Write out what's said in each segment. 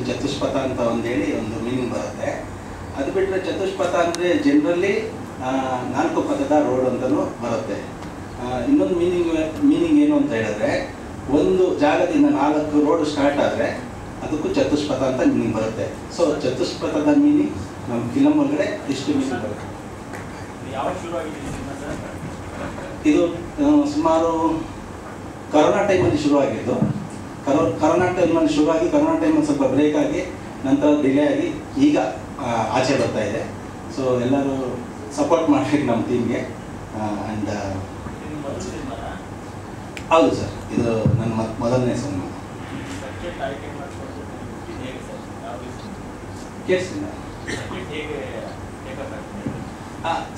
ಚತುಷ್ಪಥ ಅಂತ ಹೇಳಿ ಒಂದು ಮೀನಿಂಗ್ ಬರುತ್ತೆ. ಅದು ಬಿಟ್ಟರೆ ಚತುಷ್ಪಥ ಅಂದರೆ ಜನರಲಿ 4 ಪಥದ ರೋಡ್ ಅಂತಲೂ ಬರುತ್ತೆ. ಇನ್ನೊಂದು ಮೀನಿಂಗ್ ಏನು ಅಂತ ಹೇಳಿದ್ರೆ, ಒಂದು ಜಾಗದಿಂದ 4 ರೋಡ್ ಸ್ಟಾರ್ಟ್ ಆದರೆ ಅದಕ್ಕೂ ಚತುಷ್ಪಥ ಅಂತ ಮೀನಿಂಗ್ ಬರುತ್ತೆ. ಸೊ ಚತುಷ್ಪಥದ ಮೀನಿಂಗ್ ನಮ್ಮ ಫಿಲಮ್ ಒಳಗಡೆ ಇಷ್ಟು ಮೀನಿಂಗ್ ಬರುತ್ತೆ. ಇದು ಸುಮಾರು ಕರೋನಾ ಟೈಮಲ್ಲಿ ಶುರುವಾಗಿದ್ದು. ಕರೋನಾ ಟೈಮಲ್ಲಿ ಶುರುವಾಗಿ ಕರೋನಾ ಟೈಮಲ್ಲಿ ಸ್ವಲ್ಪ ಬ್ರೇಕ್ ಆಗಿ ನಂತರ ಡಿಲೇ ಆಗಿ ಈಗ ಆಚೆ ಬರ್ತಾ ಇದೆ. ಸೊ ಎಲ್ಲರೂ ಸಪೋರ್ಟ್ ಮಾಡಬೇಕು ನಮ್ಮ ಟೀಮ್ಗೆ. ಆ್ಯಂಡ್ ಹೌದು ಸರ್, ಇದು ನನ್ನ ಮೊದಲನೇ ಸಿನಿಮಾ. ಕೇಳಿಸಿಲ್ಲ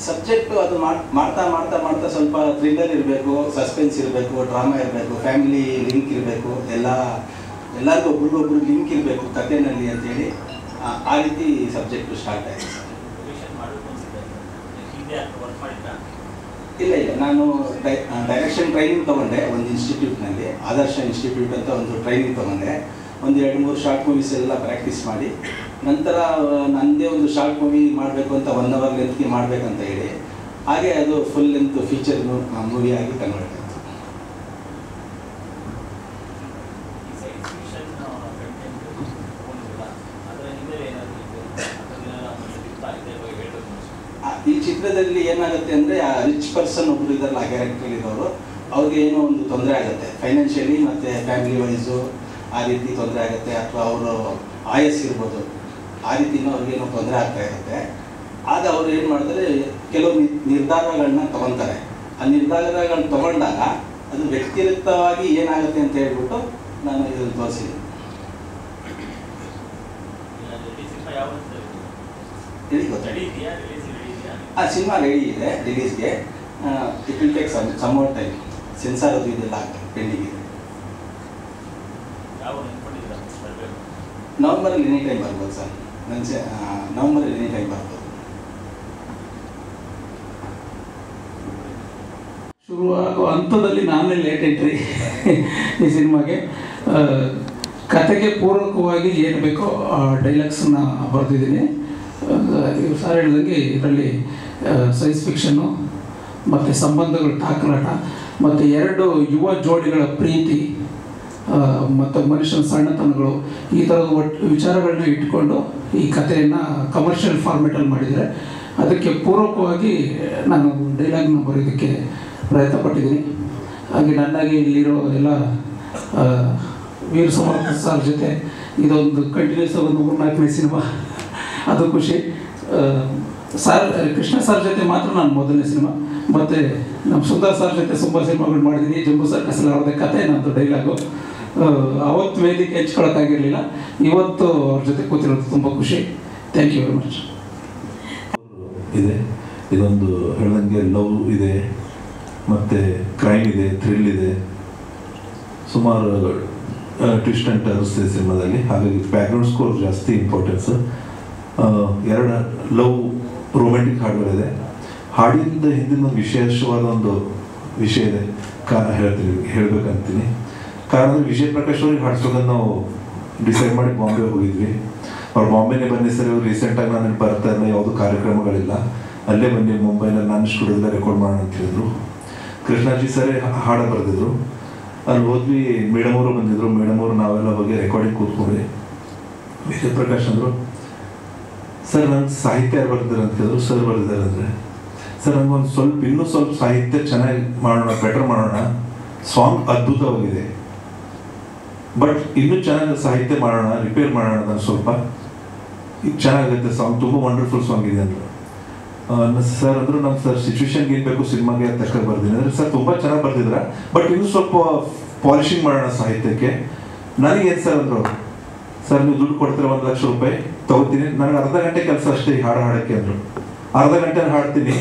ಸಬ್ಜೆಕ್ಟು ಅದು ಮಾಡ್ತಾ ಮಾಡ್ತಾ ಮಾಡ್ತಾ ಸ್ವಲ್ಪ ಥ್ರಿಲ್ಲರ್ ಇರಬೇಕು, ಸಸ್ಪೆನ್ಸ್ ಇರಬೇಕು, ಡ್ರಾಮಾ ಇರಬೇಕು, ಫ್ಯಾಮಿಲಿ ಲಿಂಕ್ ಇರಬೇಕು, ಎಲ್ಲರಿಗೂ ಒಬ್ರಿಗೊಬ್ರು ಲಿಂಕ್ ಇರಬೇಕು ಕಥೆನಲ್ಲಿ ಅಂತೇಳಿ ಆ ರೀತಿ ಸಬ್ಜೆಕ್ಟು ಸ್ಟಾರ್ಟ್ ಆಗಿದೆ ಸರ್. ಇಲ್ಲ ನಾನು ಡೈರೆಕ್ಷನ್ ಟ್ರೈನಿಂಗ್ ತೊಗೊಂಡೆ ಒಂದು ಇನ್ಸ್ಟಿಟ್ಯೂಟ್ನಲ್ಲಿ, ಆದರ್ಶ ಇನ್ಸ್ಟಿಟ್ಯೂಟ್ ಅಂತ ಒಂದು ಟ್ರೈನಿಂಗ್ ತೊಗೊಂಡೆ. ಒಂದು 2-3 ಶಾರ್ಟ್ ಮೂವೀಸ್ ಎಲ್ಲ ಪ್ರಾಕ್ಟೀಸ್ ಮಾಡಿ ನಂತರ ನನ್ನದೇ ಒಂದು ಶಾರ್ಟ್ ಮೂವಿ ಮಾಡಬೇಕು ಅಂತ 1 ಅವರ್ ಲೆಂತ್ಗೆ ಮಾಡಬೇಕಂತ ಹೇಳಿ ಹಾಗೆ ಅದು ಫುಲ್ ಲೆಂತ್ ಫೀಚರ್ ಮೂವಿ ಆಗಿ ಕನ್ವರ್ಟ್ ಆಯಿತು. ಈ ಚಿತ್ರದಲ್ಲಿ ಏನಾಗುತ್ತೆ ಅಂದರೆ, ಆ ರಿಚ್ ಪರ್ಸನ್ ಒಬ್ಬರು ಇದಾರಲ್ಲ ಆ ಕ್ಯಾರೆಕ್ಟರ್ ಇರೋರು, ಅವ್ರಿಗೆ ಏನೋ ಒಂದು ತೊಂದರೆ ಆಗುತ್ತೆ ಫೈನಾನ್ಷಿಯಲಿ ಮತ್ತು ಫ್ಯಾಮಿಲಿ ವೈಸು, ಆ ರೀತಿ ತೊಂದರೆ ಆಗುತ್ತೆ. ಅಥವಾ ಅವರು ಆಯಸ್ಸಿರ್ಬೋದು, ಆ ರೀತಿಯೂ ಅವ್ರಿಗೇನೋ ತೊಂದರೆ ಆಗ್ತಾ ಇರುತ್ತೆ. ಆಗ ಅವರು ಏನು ಮಾಡ್ತಾರೆ, ಕೆಲವು ನಿರ್ಧಾರಗಳನ್ನ ತೊಗೊತಾರೆ. ಆ ನಿರ್ಧಾರಗಳನ್ನ ತೊಗೊಂಡಾಗ ಅದು ವ್ಯಕ್ತಿಗತವಾಗಿ ಏನಾಗುತ್ತೆ ಅಂತ ಹೇಳ್ಬಿಟ್ಟು ನಾನು ಇದನ್ನು ತೋರಿಸಿದ್ದೀನಿ. ಆ ಸಿನಿಮಾ ರೆಡಿ ಇದೆ ರಿಲೀಸ್ಗೆ. It will take some more time. Censor ಅದು ಇದೆಲ್ಲ ಪೆಂಡಿಂಗ್ ಇದೆ. ನವಂಬರಲ್ಲಿ ಎನಿ ಟೈಮ್ ಬರ್ಬೋದು ಸರ್. ನವಂಬರಲ್ಲಿ ಎನಿ ಟೈಮ್ ಬರ್ಬೋದು. ಶುರುವಾಗುವ ಹಂತದಲ್ಲಿ ನಾನೇ ಲೇಟ್ ಎಂಟ್ರಿ ಈ ಸಿನಿಮಾಗೆ. ಕತೆಗೆ ಪೂರಕವಾಗಿ ಏನು ಬೇಕೋ ಡೈಲಾಗ್ಸನ್ನ ಬರೆದಿದ್ದೀನಿ. ಸರ್ ಹೇಳಿದಂಗೆ ಇದರಲ್ಲಿ ಸೈನ್ಸ್ ಫಿಕ್ಷನ್ನು ಮತ್ತು ಸಂಬಂಧಗಳ ತಾಕಲಾಟ ಮತ್ತು 2 ಯುವ ಜೋಡಿಗಳ ಪ್ರೀತಿ ಮತ್ತು ಮನುಷ್ಯನ ಸಣ್ಣತನಗಳು, ಈ ಥರದ ವಿಚಾರಗಳನ್ನ ಇಟ್ಕೊಂಡು ಈ ಕಥೆಯನ್ನು ಕಮರ್ಷಿಯಲ್ ಫಾರ್ಮೆಟಲ್ಲಿ ಮಾಡಿದರೆ ಅದಕ್ಕೆ ಪೂರಕವಾಗಿ ನಾನು ಡೈಲಾಗ್ನ ಬರೆಯೋದಕ್ಕೆ ಪ್ರಯತ್ನ ಪಟ್ಟಿದ್ದೀನಿ. ಹಾಗೆ ನನ್ನಾಗಿ ಇಲ್ಲಿರೋ ಎಲ್ಲ ವೀರ್ ಸಮರ್ಥ ಸರ್ ಜೊತೆ ಇದೊಂದು ಕಂಟಿನ್ಯೂಸ್ ಒಂದು 3-4ನೇ ಸಿನಿಮಾ, ಅದು ಖುಷಿ. ಸರ್ ಕೃಷ್ಣ ಸರ್ ಜೊತೆ ಮಾತ್ರ ನಾನು ಮೊದಲನೇ ಸಿನಿಮಾ. ಮತ್ತು ನಮ್ಮ ಸುಂದರ್ ಸರ್ ಜೊತೆ ತುಂಬ ಸಿನಿಮಾಗಳು ಮಾಡಿದ್ದೀನಿ. ಜಂಬೂ ಸರ್ಕಸ್ ಅವ್ರದ್ದೇ ಕತೆ ನಮ್ಮದು ಡೈಲಾಗು. ಅವತ್ತು ವೇದಿಕೆ ಹೆಚ್ಕೊಳ್ಳೋಕ್ಕಾಗಿರಲಿಲ್ಲ, ಇವತ್ತು ಅವ್ರ ಜೊತೆ ಕೂತಿರೋದು ತುಂಬ ಖುಷಿ. Thank you very much. ಇದೆ ಇದೊಂದು ಹೇಳ್ದಂಗೆ ಲವ್ ಇದೆ, ಮತ್ತು ಕ್ರೈಮ್ ಇದೆ, ಥ್ರಿಲ್ ಇದೆ, ಸುಮಾರು ಟ್ವಿಸ್ಟ್ ಆ್ಯಂಡ್ ಟರ್ನ್ಸ್ ಇದೆ ಸಿನಿಮಾದಲ್ಲಿ. ಹಾಗಾಗಿ ಬ್ಯಾಕ್ಗ್ರೌಂಡ್ ಸ್ಕೋರ್ ಜಾಸ್ತಿ ಇಂಪಾರ್ಟೆನ್ಸ್. 2 ಲವ್ ರೊಮ್ಯಾಂಟಿಕ್ ಹಾಡುಗಳಿದೆ. ಹಾಡಿನ ಹಿಂದಿನ ಒಂದು ವಿಶೇಷವಾದ ಒಂದು ವಿಷಯ ಇದೆ, ಹೇಳ್ಬೇಕಂತೀನಿ. ಕಾರಣ ವಿಜಯ್ ಪ್ರಕಾಶ್ ಅವ್ರಿಗೆ ಹಾಡಿಸ್ಬೇಕಂತ ನಾವು ಡಿಸೈಡ್ ಮಾಡಿ ಬಾಂಬೆ ಹೋಗಿದ್ವಿ. ಅವ್ರು ಬಾಂಬೆನೇ ಬನ್ನಿ ಸರ್, ಇವ್ರು ರೀಸೆಂಟಾಗಿ ನಾನು ಬರ್ತಾ ಇಲ್ಲ, ಯಾವುದೂ ಕಾರ್ಯಕ್ರಮಗಳಿಲ್ಲ, ಅಲ್ಲೇ ಬನ್ನಿ ಮುಂಬೈನಲ್ಲಿ ನಾನು ಸ್ಟುಡಿಯೋದಲ್ಲೇ ರೆಕಾರ್ಡ್ ಮಾಡೋಣ ಅಂತ ಹೇಳಿದ್ರು. ಕೃಷ್ಣಾಜಿ ಸರೇ ಹಾಡು ಬರೆದಿದ್ರು. ಅಲ್ಲಿ ಹೋದ್ವಿ, ಮೇಡಮ್ ಅವರು ಬಂದಿದ್ರು. ಮೇಡಮ್ ಅವರು ನಾವೆಲ್ಲ ಹೋಗಿ ರೆಕಾರ್ಡಿಂಗ್ ಕೂತ್ಕೊಂಡ್ವಿ. ವಿಜಯ್ ಪ್ರಕಾಶ್ ಅಂದರು, ಸರ್ ನಂಗೆ ಸಾಹಿತ್ಯ ಯಾರು ಬರ್ತಾರೆ ಅಂತ ಹೇಳಿದ್ರು. ಸರ್ ಬರ್ದಿದ್ದಾರೆ ಅಂದರೆ, ಸರ್ ನನಗೊಂದು ಇನ್ನೂ ಸ್ವಲ್ಪ ಸಾಹಿತ್ಯ ಚೆನ್ನಾಗಿ ಮಾಡೋಣ, ಬೆಟರ್ ಮಾಡೋಣ, ಸಾಂಗ್ ಅದ್ಭುತವಾಗಿದೆ, ಬಟ್ ಇನ್ನೂ ಚೆನ್ನಾಗಿ ಸಾಹಿತ್ಯ ಮಾಡೋಣ, ರಿಪೇರ್ ಮಾಡೋಣ, ನಾನು ಸ್ವಲ್ಪ ಈಗ ಚೆನ್ನಾಗುತ್ತೆ ಸಾಂಗ್, ತುಂಬ ವಂಡರ್ಫುಲ್ ಸಾಂಗ್ ಇದೆ ಅಂದರು. ಸರ್ ಅಂದರು, ನಮ್ಮ ಸರ್ ಸಿಚುವೇಶನ್ಗೆ ಏನು ಬೇಕು ಸಿನಿಮಾಗೆ ತಕ್ಕ ಬರ್ತೀನಿ ಅಂದರೆ, ಸರ್ ತುಂಬ ಚೆನ್ನಾಗಿ ಬರ್ತಿದ್ರ, ಬಟ್ ಇನ್ನೂ ಸ್ವಲ್ಪ ಪಾಲಿಶಿಂಗ್ ಮಾಡೋಣ ಸಾಹಿತ್ಯಕ್ಕೆ. ನನಗೇನು ಸರ್ ಅಂದರು, ಸರ್ ನೀವು ದುಡ್ಡು ಕೊಡ್ತೀರ ₹1,00,000 ತೊಗೋತೀನಿ, ನನಗೆ ಅರ್ಧ ಗಂಟೆ ಕೆಲಸ ಅಷ್ಟೇ ಈ ಹಾಡು ಹಾಡೋಕ್ಕೆ ಅಂದರು. ಅರ್ಧ ಗಂಟೆ ಹಾಡ್ತೀನಿ,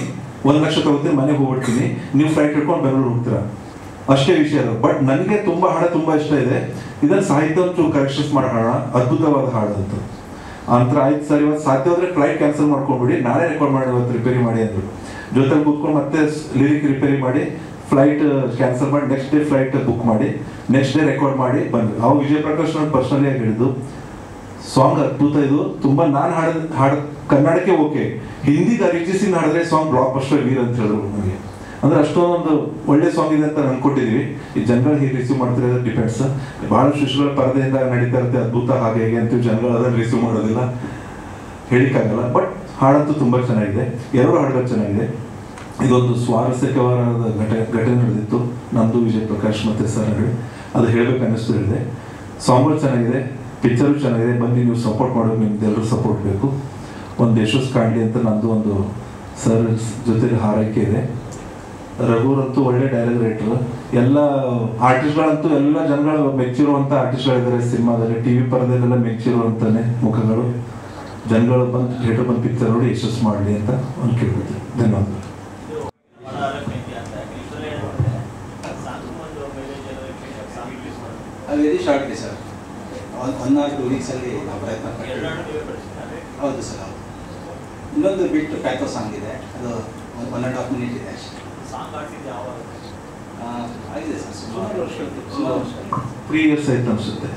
1,00,000 ತೊಗೋತೀನಿ, ಮನೆಗೆ ಹೋಗ್ಬಿಡ್ತೀನಿ, ನೀವು ಫ್ಲೈಟ್ ಹಿಡ್ಕೊಂಡು ಬೆಂಗಳೂರು ಹೋಗ್ತೀರಾ, ಅಷ್ಟೇ ವಿಷಯ ಅದು. ಬಟ್ ನನಗೆ ತುಂಬ ಹಾಡು ತುಂಬ ಇಷ್ಟ ಇದೆ, ಇದನ್ನು ಸಾಹಿತ್ಯ ಒಂದು ಕರೆಕ್ಷನ್ಸ್ ಮಾಡಿ ಹಾಡೋಣ, ಅದ್ಭುತವಾದ ಹಾಡು ಅಂತ. ಅಂತರ ಆಯ್ತು ಸರ್, ಇವತ್ತು ಸಾಧ್ಯ ಹೋದರೆ ಫ್ಲೈಟ್ ಕ್ಯಾನ್ಸಲ್ ಮಾಡ್ಕೊಂಡ್ಬಿಡಿ, ನಾಳೆ ರೆಕಾರ್ಡ್ ಮಾಡಿ ಇವತ್ತು ರಿಪೇರಿ ಮಾಡಿ ಅಂದರು. ಜೊತೆಲಿ ಕೂತ್ಕೊಂಡು ಮತ್ತೆ ಲಿರಿಕ್ ರಿಪೇರಿ ಮಾಡಿ ಫ್ಲೈಟ್ ಕ್ಯಾನ್ಸಲ್ ಮಾಡಿ ನೆಕ್ಸ್ಟ್ ಡೇ ಫ್ಲೈಟ್ ಬುಕ್ ಮಾಡಿ ನೆಕ್ಸ್ಟ್ ಡೇ ರೆಕಾರ್ಡ್ ಮಾಡಿ ಬಂದರು. ಅವಾಗ ವಿಜಯ್ ಪ್ರಕಾಶ್ ನಾನು ಪರ್ಸನಲಿಯಾಗಿ ಹೇಳಿದ್ದು, ಸಾಂಗ್ ಅದ್ಭುತ ಇದು. ತುಂಬ ನಾನು ಹಾಡು ಕನ್ನಡಕ್ಕೆ ಓಕೆ, ಹಿಂದಿಗೆ ಅರಿಜಿತ್ ಸಿಂಗ್ ಹಾಡಿದ್ರೆ ಸಾಂಗ್ ಬ್ಲಾಕ್ ಬಸ್ಟರ್ ವೀರ್ ಅಂತ ಹೇಳಿದ್ರು ನನಗೆ. ಅಂದ್ರೆ ಅಷ್ಟೊಂದು ಒಳ್ಳೆ ಸಾಂಗ್ ಇದೆ ಅಂತ ಅನ್ಕೊಂಡಿದೀವಿ. ಈ ಜನಗಳು ಹೇಗೆ ರಿಸೀವ್ ಮಾಡ್ತಾರೆ ಅದು ಡಿಪೆಂಡ್ಸ್. ಬಹಳಷ್ಟು ವಿಷಯಗಳ ಪರದೆಯಿಂದ ನಡೀತಾ ಇರುತ್ತೆ, ಅದ್ಭುತ ಹಾಗೆ ಹೇಗೆ ಅಂತೀವಿ, ಜನಗಳು ಅದನ್ನು ರಿಸೀವ್ ಮಾಡೋದಿಲ್ಲ, ಹೇಳಿಕ್ಕಾಗಲ್ಲ. ಬಟ್ ಹಾಡಂತೂ ತುಂಬ ಚೆನ್ನಾಗಿದೆ, ಎರಡು ಹಾಡುಗಳು ಚೆನ್ನಾಗಿದೆ. ಇದೊಂದು ಸ್ವಾರಸ್ಯಕರವಾದ ಘಟನೆ ನಡೆದಿತ್ತು ನಮ್ಮದು, ವಿಜಯ್ ಪ್ರಕಾಶ್ ಮತ್ತು ಸರ್ ಹೇಳಿ ಅದು ಹೇಳ್ಬೇಕು ಅನ್ನಿಸ್ತು ಹೇಳಿದೆ. ಸಾಂಗ್ಗಳು ಚೆನ್ನಾಗಿದೆ, ಪಿಕ್ಚರು ಚೆನ್ನಾಗಿದೆ, ಬನ್ನಿ ನೀವು ಸಪೋರ್ಟ್ ಮಾಡೋದು, ನಿಮ್ದು ಎಲ್ಲರೂ ಸಪೋರ್ಟ್ ಬೇಕು. ಒಂದು ಯಶಸ್ ಕಾಣಲಿ ಅಂತ ನಂದು ಒಂದು ಸರ್ ಜೊತೆಲಿ ಹಾರೈಕೆ ಇದೆ. ರಘುರಂತೂ ಒಳ್ಳೆ ಡೈಲಾಗ್ ರೈಟರ್. ಎಲ್ಲ ಆರ್ಟಿಸ್ಟ್ಗಳಂತೂ ಎಲ್ಲ ಜನಗಳು ಮೆಚ್ಚಿರುವಂಥ ಆರ್ಟಿಸ್ಟ್ಗಳಿದ್ದಾರೆ ಸಿನಿಮಾದಲ್ಲಿ, ಟಿ ವಿ ಪರದೆಲ್ಲ ಮೆಚ್ಚಿರುವಂತಾನೆ ಮುಖಗಳು. ಜನಗಳು ಬಂದು ಥಿಯೇಟರ್ ಬಂದು ಪಿಕ್ಚರ್ ನೋಡಿ ಯಶಸ್ಸು ಮಾಡಲಿ ಅಂತ ಒಂದು ಕೇಳ್ಕೊತೀನಿ. ಧನ್ಯವಾದ. ವೆರಿ ಶಾರ್ಟ್ಲಿ ಸರ್, 1 or 2 ವೀಕ್ಸಲ್ಲಿ ನಾವು ಪ್ರಯತ್ನ ಪಡ್ತೀವಿ. ಹೌದು ಸರ್, ಹೌದು. ಇನ್ನೊಂದು ಬಿಟ್ಟು ಪ್ಯಾಕೋ ಸಾಂಗ್ ಇದೆ, ಅದು 1.5 minute ಇದೆ ಅಷ್ಟೇ. ಆಗಿದೆ ಸರ್, ಸುಮಾರು ವರ್ಷ 3 years ಆಯ್ತು ಅನಿಸುತ್ತೆ.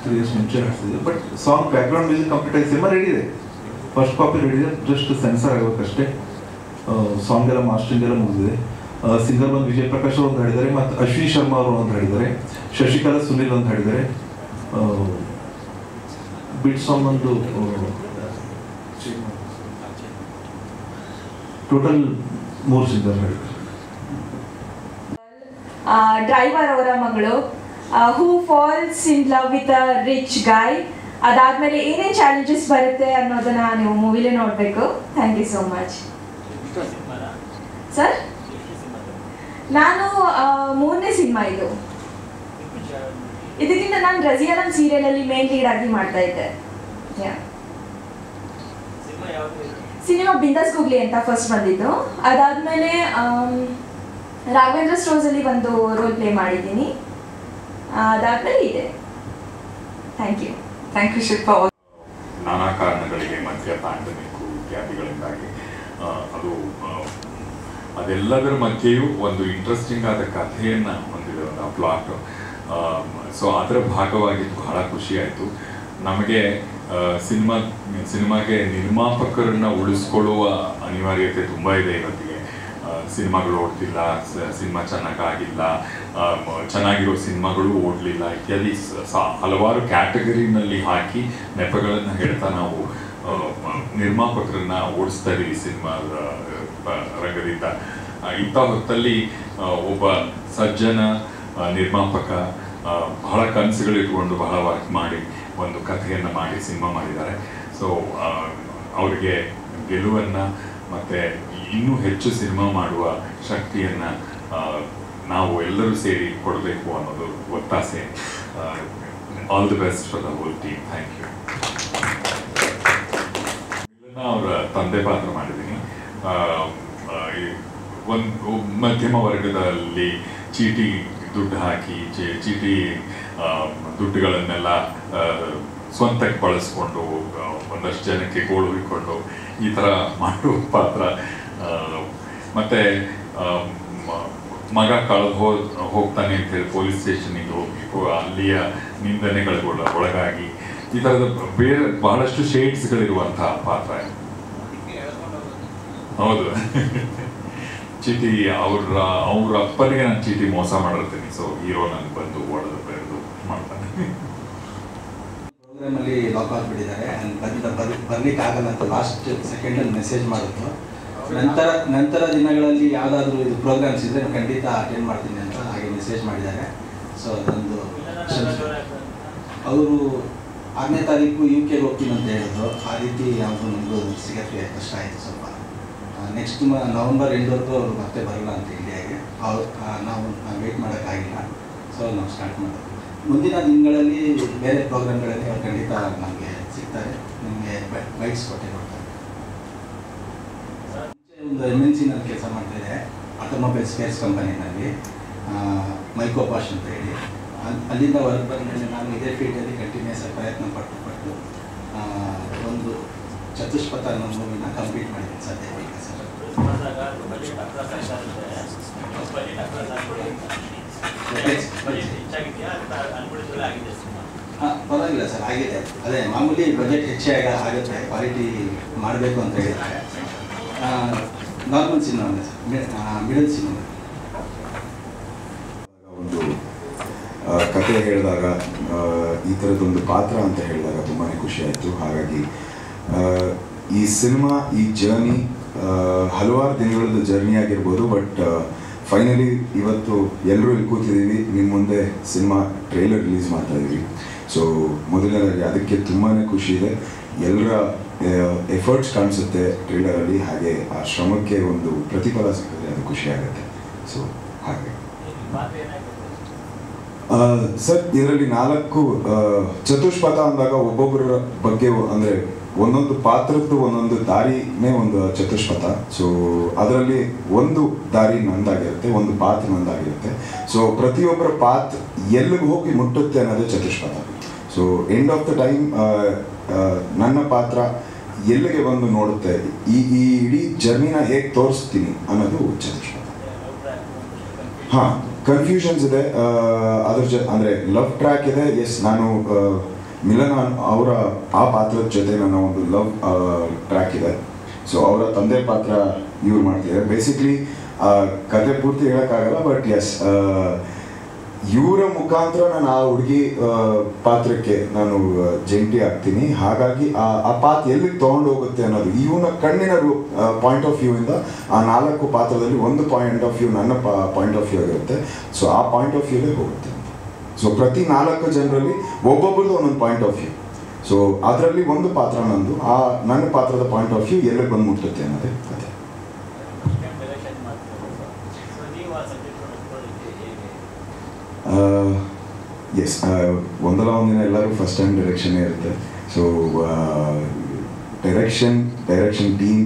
3 years ಮುಂಚೆ ಹಾಡ್ತಿದ್ದೆ. But song background music complete ಆಗಿ ಸಿನಿಮಾ ರೆಡಿ ಇದೆ, ಫಸ್ಟ್ ಕಾಪಿ ರೆಡಿ ಇದೆ, ಜಸ್ಟ್ ಸೆನ್ಸರ್ ಆಗಬೇಕಷ್ಟೇ. ಸಾಂಗ್ ಎಲ್ಲ ಮಾಸ್ಟರಿಂಗ್ ಎಲ್ಲ ಮುಗಿದಿದೆ. ಸಿಂಗರ್ ಬಂದು ವಿಜಯ್ ಪ್ರಕಾಶ್ ಅವರು ಒಂದು ಹಾಡಿದ್ದಾರೆ, ಮತ್ತು ಅಶ್ವಿನಿ ಶರ್ಮಾ ಅವರು ಒಂದು ಹಾಡಿದ್ದಾರೆ, ಶಶಿಕಲಾ ಸುನಿಲ್ ಒಂದು ಹಾಡಿದ್ದಾರೆ. ಬಿಟ್ ಸಾಂಗ್ ಒಂದು ಟೋಟಲ್ 3 ಸಿಂಗರ್ ಹಾಡಿದ್ದಾರೆ. ಡ್ರೈವರ್ ಅವರ ಮಗಳು who falls in love with a rich guy, ಅದಾದ್ಮೇಲೆ ಏನೇನು ಚಾಲೆಂಜಸ್ ಬರುತ್ತೆ ಅನ್ನೋದನ್ನ ನೀವು ಮೂವಿಲೇ ನೋಡಬೇಕು. Thank you so much sir. ನಾನು 3ನೇ ಸಿನಿಮಾ ಇದು. ಇದಕ್ಕಿಂತ ನಾನು ರಜಿಯಾನಂ ಸೀರಿಯಲಲ್ಲಿ ಮೇನ್ ಲೀಡ್ ಆಗಿ ಮಾಡ್ತಾ ಇದ್ದೆ. ಸಿನಿಮಾ ಬಿಂದಾಸ್ ಗೂಗ್ಲಿ ಅಂತ ಫಸ್ಟ್ ಬಂದಿದ್ದು, ಅದಾದ್ಮೇಲೆ ರಾಘವೇಂದ್ರ ಸ್ಟೋರ್ಸಲ್ಲಿ ಒಂದು ರೋಲ್ ಪ್ಲೇ ಮಾಡಿದ್ದೀನಿ, ಅದಾದ್ಮೇಲೆ ಇದೆ. Thank you Shilpa. ನಾನಾ ಕಾರಣಗಳಿಗೆ ಮಧ್ಯ ಪ್ಯಾಂಡಮಿಕ್ಕು ಇತ್ಯಾದಿಗಳಿಂದಾಗಿ ಅದೆಲ್ಲದರ ಮಧ್ಯೆಯೂ ಒಂದು ಇಂಟ್ರೆಸ್ಟಿಂಗ್ ಆದ ಕಥೆಯನ್ನು ಹೊಂದಿದೆ, ಒಂದು ಪ್ಲಾಟ್. ಸೊ ಅದರ ಭಾಗವಾಗಿ ಬಹಳ ಖುಷಿ ಆಯಿತು ನಮಗೆ. ಸಿನಿಮಾಗೆ ನಿರ್ಮಾಪಕರನ್ನು ಉಳಿಸ್ಕೊಳ್ಳುವ ಅನಿವಾರ್ಯತೆ ತುಂಬ ಇದೆ ಇವತ್ತಿಗೆ. ಸಿನಿಮಾಗಳು ಓಡ್ತಿಲ್ಲ, ಸಿನಿಮಾ ಚೆನ್ನಾಗಿಲ್ಲ, ಚೆನ್ನಾಗಿರೋ ಸಿನಿಮಾಗಳು ಓಡಲಿಲ್ಲ ಇತ್ಯಾದಿ ಹಲವಾರು ಕ್ಯಾಟಗರಿನಲ್ಲಿ ಹಾಕಿ ನೆಪಗಳನ್ನು ಹೇಳ್ತಾ ನಾವು ನಿರ್ಮಾಪಕರನ್ನ ಓಡಿಸ್ತಾ ಇದ್ದೀವಿ ಸಿನಿಮಾ ರಂಗದಿಂದ. ಇಂಥ ಹೊತ್ತಲ್ಲಿ ಒಬ್ಬ ಸಜ್ಜನ ನಿರ್ಮಾಪಕ ಬಹಳ ಕನಸುಗಳಿಟ್ಕೊಂಡು ಬಹಳ ವರ್ಕ್ ಮಾಡಿ ಒಂದು ಕಥೆಯನ್ನು ಮಾಡಿ ಸಿನಿಮಾ ಮಾಡಿದ್ದಾರೆ. ಸೊ ಅವರಿಗೆ ಗೆಲುವನ್ನು ಮತ್ತು ಇನ್ನೂ ಹೆಚ್ಚು ಸಿನಿಮಾ ಮಾಡುವ ಶಕ್ತಿಯನ್ನು ನಾವು ಎಲ್ಲರೂ ಸೇರಿ ಕೊಡಬೇಕು ಅನ್ನೋದು ಒತ್ತಾಸೆ. All the best for the whole team. Thank you. ಅವರ ತಂದೆ ಪಾತ್ರ ಮಾಡಿದ್ದೀನಿ. ಒಂದು ಮಧ್ಯಮ ವರ್ಗದಲ್ಲಿ ಚೀಟಿ ದುಡ್ಡು ಹಾಕಿ ಚೀಟಿ ದುಡ್ಡುಗಳನ್ನೆಲ್ಲ ಸ್ವಂತಕ್ಕೆ ಬಳಸ್ಕೊಂಡು ಒಂದಷ್ಟು ಜನಕ್ಕೆ ಗೋಳು ಹಿಡ್ಕೊಂಡು ಈ ಥರ ಮಾಡುವ ಪಾತ್ರ. ಮತ್ತು ಮಗ ಕಳೆದು ಹೋಗ್ತಾನೆ ಅಂತೇಳಿ ಪೊಲೀಸ್ ಸ್ಟೇಷನಿಗೆ ಹೋಗಿ ಅಲ್ಲಿಯ ನಿಂದನೆಗಳಿಗೂ ಒಳಗಾಗಿ ಈ ಥರದ ಬೇರೆ ಬಹಳಷ್ಟು ಶೇಡ್ಸ್ಗಳಿರುವಂತಹ ಪಾತ್ರ. ಹೌದು, ಚೀಟಿ ಅವ್ರ ಅಪ್ಪನಿಗೆ ನಾನು ಚೀಟಿ ಮೋಸ ಮಾಡಿರ್ತೀನಿ. ಸೊ ಹೀರೋ ನನಗೆ ಬಂದು ಓಡೋದು ಬೆಳೆದು ಮಾಡ್ತಾನೆ. ಪ್ರೋಗ್ರಾಮಲ್ಲಿ ಲಾಕ್ ಆಗಿಬಿಟ್ಟಿದ್ದಾರೆ, ಬರ್ಲಿಕ್ಕೆ ಆಗಲ್ಲ ಅಂತ ಲಾಸ್ಟ್ ಸೆಕೆಂಡಲ್ಲಿ ಮೆಸೇಜ್ ಮಾಡಿದ್ರು. ನಂತರ ದಿನಗಳಲ್ಲಿ ಯಾವುದಾದ್ರೂ ಇದು ಪ್ರೋಗ್ರಾಮ್ಸ್ ಇದ್ದರೆ ಖಂಡಿತ ಅಟೆಂಡ್ ಮಾಡ್ತೀನಿ ಅಂತ ಹಾಗೆ ಮೆಸೇಜ್ ಮಾಡಿದ್ದಾರೆ. ಸೊ ಅದೊಂದು ಅವರು 6ನೇ ತಾರೀಕು UK ಹೋಗ್ತೀನಿ ಅಂತ ಹೇಳಿದ್ರು. ಆ ರೀತಿ ಯಾವುದು ನಮಗೂ ಸಿಗೋಕ್ಕೆ ಕಷ್ಟ ಆಯಿತು ಸ್ವಲ್ಪ. ನೆಕ್ಸ್ಟ್ ನವಂಬರ್ ಎಂಡ್ವರೆಗೂ ಅವರು ಮತ್ತೆ ಬರಲ್ಲ ಅಂತ ಇಂಡಿಯಾಗೆ. ನಾವು ವೆಯ್ಟ್ ಮಾಡೋಕ್ಕಾಗಿಲ್ಲ. ಸೊ ನಾವು ಸ್ಟಾರ್ಟ್ ಮಾಡೋದು ಮುಂದಿನ ದಿನಗಳಲ್ಲಿ ಬೇರೆ ಪ್ರೋಗ್ರಾಮ್ಗಳಲ್ಲಿ ಅವ್ರು ಖಂಡಿತ ನಮಗೆ ಸಿಗ್ತಾರೆ, ನಿಮಗೆ ಬೈಟ್ಸ್ ಕೊಟ್ಟೆ ಕೊಡ್ತಾರೆ. ಒಂದು MNCನಲ್ಲಿ ಕೆಲಸ ಮಾಡ್ತಾಯಿದೆ, ಆಟೋಮೊಬೈಲ್ ಸ್ಪೇರ್ಸ್ ಕಂಪನಿನಲ್ಲಿ, ಮೈಕೋಪಾಶ್ ಅಂತ ಹೇಳಿ. ಅಲ್ಲಿಂದ ಹೊರಗೆ ಬಂದಮೇಲೆ ನಾನು ಇದೇ ಫೀಲ್ಡಲ್ಲಿ ಕಂಟಿನ್ಯೂಸ್ ಆಗಿ ಪ್ರಯತ್ನ ಪಟ್ಟು ಒಂದು ಚತುಷ್ಪಥ ಅನ್ನೋ ಮೂವಿನ ಕಂಪ್ಲೀಟ್ ಮಾಡಿದ್ದೀನಿ ಸದ್ಯ. ಪರವಾಗಿಲ್ಲ ಪರವಾಗಿಲ್ಲ ಸರ್, ಆಗಿದೆ. ಅದೇ ಮಾಮೂಲಿ ಬಜೆಟ್ ಹೆಚ್ಚಾಗ ಆಗುತ್ತೆ, ಕ್ವಾಲಿಟಿ ಮಾಡಬೇಕು ಅಂತ ಹೇಳಿದ್ದಾರೆ. Normal cinema sir, middle cinema. ಒಂದು ಕತೆ ಹೇಳಿದಾಗ ಈ ಥರದೊಂದು ಪಾತ್ರ ಅಂತ ಹೇಳಿದಾಗ ತುಂಬಾ ಖುಷಿ ಆಯಿತು. ಹಾಗಾಗಿ ಈ ಸಿನಿಮಾ, ಈ ಜರ್ನಿ ಹಲವಾರು ದಿನಗಳದ್ದು ಜರ್ನಿ ಆಗಿರ್ಬೋದು, ಬಟ್ ಫೈನಲಿ ಇವತ್ತು ಎಲ್ಲರೂ ಇಲ್ಲಿ ಕೂತಿದ್ದೀವಿ, ನಿಮ್ಮ ಮುಂದೆ ಸಿನಿಮಾ ಟ್ರೈಲರ್ ರಿಲೀಸ್ ಮಾಡ್ತಾ ಇದ್ದೀವಿ. ಸೊ ಮೊದಲನೇದಾಗಿ ಅದಕ್ಕೆ ತುಂಬಾ ಖುಷಿ ಇದೆ. ಎಲ್ಲರ ಎಫರ್ಟ್ಸ್ ಕಾಣಿಸುತ್ತೆ ಟ್ರೈಲರಲ್ಲಿ, ಹಾಗೆ ಆ ಶ್ರಮಕ್ಕೆ ಒಂದು ಪ್ರತಿಫಲ ಸಿಕ್ಕಿದ್ರೆ ಅದು ಖುಷಿ ಆಗುತ್ತೆ. ಸೊ ಹಾಗೆ ಸರ್, ಇದರಲ್ಲಿ 4 ಚತುಷ್ಪಥ ಅಂದಾಗ ಒಬ್ಬೊಬ್ಬರ ಬಗ್ಗೆ ಅಂದರೆ ಒಂದೊಂದು ಪಾತ್ರದ್ದು ಒಂದೊಂದು ದಾರಿನೇ ಒಂದು ಚತುಷ್ಪಥ. ಸೊ ಅದರಲ್ಲಿ ಒಂದು ದಾರಿ ನಂದಾಗಿರುತ್ತೆ, ಒಂದು ಪಾತ್ರ ನಂದಾಗಿರುತ್ತೆ. ಸೊ ಪ್ರತಿಯೊಬ್ಬರ ಪಾತ್ ಎಲ್ಲಿಗೆ ಹೋಗಿ ಮುಟ್ಟುತ್ತೆ ಅನ್ನೋದು ಚತುಷ್ಪಥ. So end of the time ನನ್ನ ಪಾತ್ರ ಎಲ್ಲಿಗೆ ಬಂದು ನೋಡುತ್ತೆ, ಈ ಇಡೀ ಜರ್ನಿನ ಹೇಗೆ ತೋರಿಸ್ತೀನಿ ಅನ್ನೋದು ಚತುಷ್ಪಥ. ಹಾಂ, ಕನ್ಫ್ಯೂಷನ್ಸ್ ಇದೆ ಅದ್ರ ಅಂದರೆ ಲವ್ ಟ್ರ್ಯಾಕ್ ಇದೆ. ಎಸ್, ನಾನು ಮಿಲನ್ ಅವರ ಆ ಪಾತ್ರದ ಜೊತೆ ನನ್ನ ಒಂದು ಲವ್ ಟ್ರ್ಯಾಕ್ ಇದೆ. ಸೊ ಅವರ ತಂದೆ ಪಾತ್ರ ಇವ್ರು ಮಾಡ್ತಿದ್ದಾರೆ. ಬೇಸಿಕ್ಲಿ ಕತೆ ಪೂರ್ತಿ ಹೇಳೋಕ್ಕಾಗಲ್ಲ, ಬಟ್ ಎಸ್, ಇವರ ಮುಖಾಂತರ ನಾನು ಆ ಹುಡುಗಿ ಪಾತ್ರಕ್ಕೆ ನಾನು ಜಂಟಿ ಆಗ್ತೀನಿ. ಹಾಗಾಗಿ ಆ ಪಾತ್ರ ಎಲ್ಲಿಗೆ ತೊಗೊಂಡು ಹೋಗುತ್ತೆ ಅನ್ನೋದು ಇವನ ಕಣ್ಣಿನ ಪಾಯಿಂಟ್ ಆಫ್ ವ್ಯೂ ಇಂದ ಆ 4 ಪಾತ್ರದಲ್ಲಿ ಒಂದು ಪಾಯಿಂಟ್ ಆಫ್ ವ್ಯೂ ನನ್ನ ಪಾಯಿಂಟ್ ಆಫ್ ವ್ಯೂ ಆಗಿರುತ್ತೆ. ಸೊ ಆ ಪಾಯಿಂಟ್ ಆಫ್ ವ್ಯೂಲೇ ಹೋಗುತ್ತೆ. ಸೊ ಪ್ರತಿ 4 ಜನರಲ್ಲಿ ಒಬ್ಬೊಬ್ಬರದ್ದು ಒಂದೊಂದು ಪಾಯಿಂಟ್ ಆಫ್ ವ್ಯೂ. ಸೊ ಅದರಲ್ಲಿ ಒಂದು ಪಾತ್ರ ನಂದು, ಆ ನನ್ನ ಪಾತ್ರದ ಪಾಯಿಂಟ್ ಆಫ್ ವ್ಯೂ ಎಲ್ಲಿಗೆ ಬಂದು ಮುಟ್ಟುತ್ತೆ ಅನ್ನೋದೇ ಕತೆ. ಎಸ್, ಒಂದಲ್ಲ ಒಂದಿನ ಎಲ್ಲರೂ ಫಸ್ಟ್ ಟೈಮ್ ಡೈರೆಕ್ಷನ್ನೇ ಇರುತ್ತೆ. ಸೊ ಡೈರೆಕ್ಷನ್ ಟೀಮ್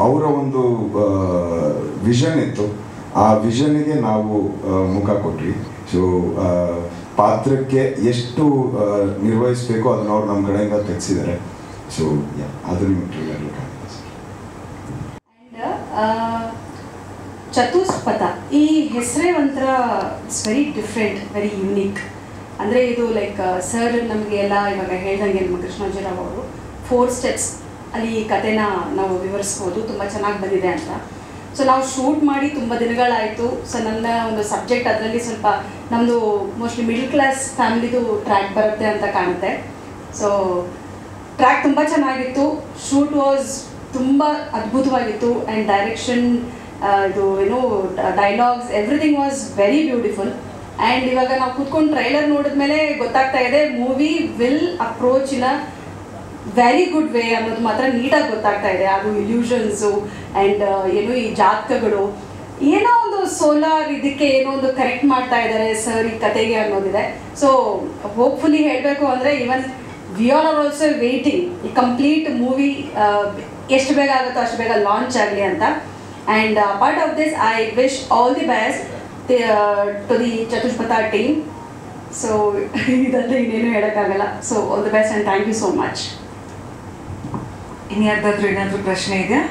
ಅವರ ಒಂದು ವಿಷನ್ ಇತ್ತು, ಆ ವಿಷನ್ನಿಗೆ ನಾವು ಮುಖ ಕೊಟ್ವಿ. ಸೊ ಪಾತ್ರಕ್ಕೆ ಎಷ್ಟು ನಿರ್ವಹಿಸಬೇಕು ಅದನ್ನ ಅವ್ರು ನಮ್ಮ ಕಡೆಯಿಂದ ತೆಗೆಸಿದ್ದಾರೆ. ಸೊ ಅದು ನಿಮಗೆ ಟ್ರೈಲರ್ ಚತುಷ್ಪಥ ಈ ಹೆಸರೇ ಒಂಥರ it's very different, very unique. ಅಂದರೆ ಇದು ಲೈಕ್ ಸರ್ ನಮಗೆ ಎಲ್ಲ ಇವಾಗ ಹೇಳ್ದಂಗೆ ನಮ್ಮ ಕೃಷ್ಣಾಜಿರಾವ್ ಅವರು 4 ಸ್ಟೆಪ್ಸ್ ಅಲ್ಲಿ ಕತೆನ ನಾವು ವಿವರಿಸ್ಬೋದು, ತುಂಬ ಚೆನ್ನಾಗಿ ಬಂದಿದೆ ಅಂತ. ಸೊ ನಾವು ಶೂಟ್ ಮಾಡಿ ತುಂಬ ದಿನಗಳಾಯಿತು. ಸೊ ನನ್ನ ಒಂದು ಸಬ್ಜೆಕ್ಟ್ ಅದರಲ್ಲಿ ಸ್ವಲ್ಪ ನಮ್ಮದು ಮೋಸ್ಟ್ಲಿ ಮಿಡಲ್ ಕ್ಲಾಸ್ ಫ್ಯಾಮಿಲಿದು ಟ್ರ್ಯಾಕ್ ಬರುತ್ತೆ ಅಂತ ಕಾಣುತ್ತೆ. ಸೊ ಟ್ರ್ಯಾಕ್ ತುಂಬ ಚೆನ್ನಾಗಿತ್ತು, ಶೂಟ್ ವಾಸ್ ತುಂಬ ಅದ್ಭುತವಾಗಿತ್ತು, ಆ್ಯಂಡ್ ಡೈರೆಕ್ಷನ್, ಇದು ಏನು dialogues, everything was very beautiful. And ಇವಾಗ ನಾವು ಕೂತ್ಕೊಂಡು ಟ್ರೈಲರ್ ನೋಡಿದ್ಮೇಲೆ ಗೊತ್ತಾಗ್ತಾ ಇದೆ movie will approach in a very good way ಅನ್ನೋದು ಮಾತ್ರ ನೀಟಾಗಿ ಗೊತ್ತಾಗ್ತಾ ಇದೆ. ಅದು ಇಲ್ಯೂಷನ್ಸು ಆ್ಯಂಡ್ ಏನು ಈ ಜಾತಕಗಳು ಏನೋ ಒಂದು ಸೋಲಾರ್ ಇದಕ್ಕೆ ಏನೋ ಒಂದು ಕರೆಕ್ಟ್ ಮಾಡ್ತಾ ಇದ್ದಾರೆ ಸರ್ ಈ ಕತೆಗೆ ಅನ್ನೋದಿದೆ. ಸೊ ಹೋಪ್ಫುಲಿ ಹೇಳಬೇಕು ಅಂದರೆ even we are also waiting ಈ ಕಂಪ್ಲೀಟ್ ಮೂವಿ ಎಷ್ಟು ಬೇಗ ಆಗುತ್ತೋ ಅಷ್ಟು ಬೇಗ ಲಾಂಚ್ ಆಗಲಿ ಅಂತ. And part of this, I wish all the best to the Chatushpatha team. So, idante innenu helakagalla. So, all the best and thank you so much. Any other ಪ್ರಶ್ನೆ ಇದೆಯಾ?